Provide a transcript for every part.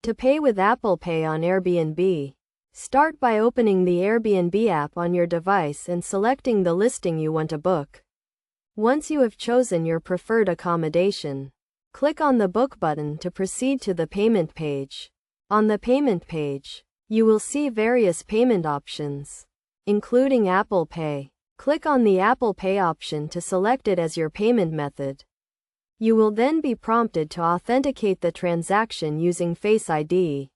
To pay with Apple Pay on Airbnb, start by opening the Airbnb app on your device and selecting the listing you want to book. Once you have chosen your preferred accommodation, click on the Book button to proceed to the payment page. On the payment page, you will see various payment options, including Apple Pay. Click on the Apple Pay option to select it as your payment method. You will then be prompted to authenticate the transaction using Face ID,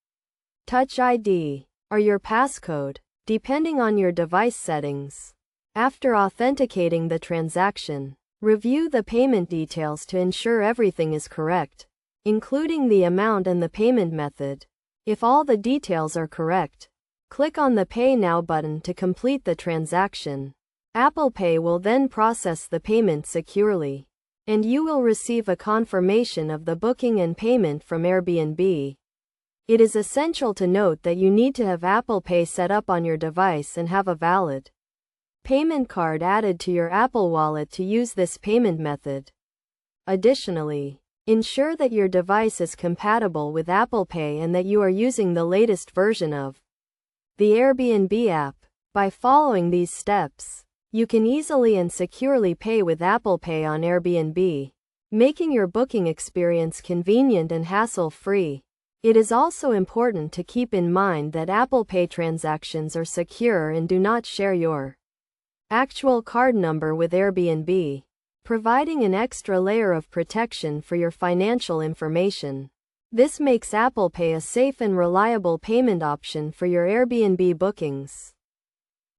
Touch ID, or your passcode, depending on your device settings. After authenticating the transaction, review the payment details to ensure everything is correct, including the amount and the payment method. If all the details are correct, click on the Pay Now button to complete the transaction. Apple Pay will then process the payment securely, and you will receive a confirmation of the booking and payment from Airbnb. It is essential to note that you need to have Apple Pay set up on your device and have a valid payment card added to your Apple Wallet to use this payment method. Additionally, ensure that your device is compatible with Apple Pay and that you are using the latest version of the Airbnb app. By following these steps, you can easily and securely pay with Apple Pay on Airbnb, making your booking experience convenient and hassle-free. It is also important to keep in mind that Apple Pay transactions are secure and do not share your actual card number with Airbnb, providing an extra layer of protection for your financial information. This makes Apple Pay a safe and reliable payment option for your Airbnb bookings.